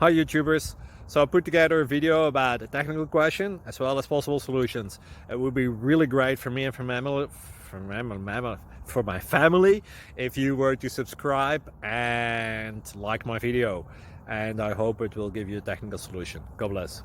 Hi YouTubers! So I put together a video about a technical question as well as possible solutions. It would be really great for me and for my family if you were to subscribe and like my video, and I hope it will give you a technical solution. God bless.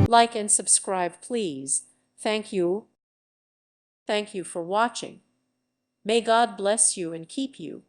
Like and subscribe, please. Thank you. Thank you for watching. May God bless you and keep you.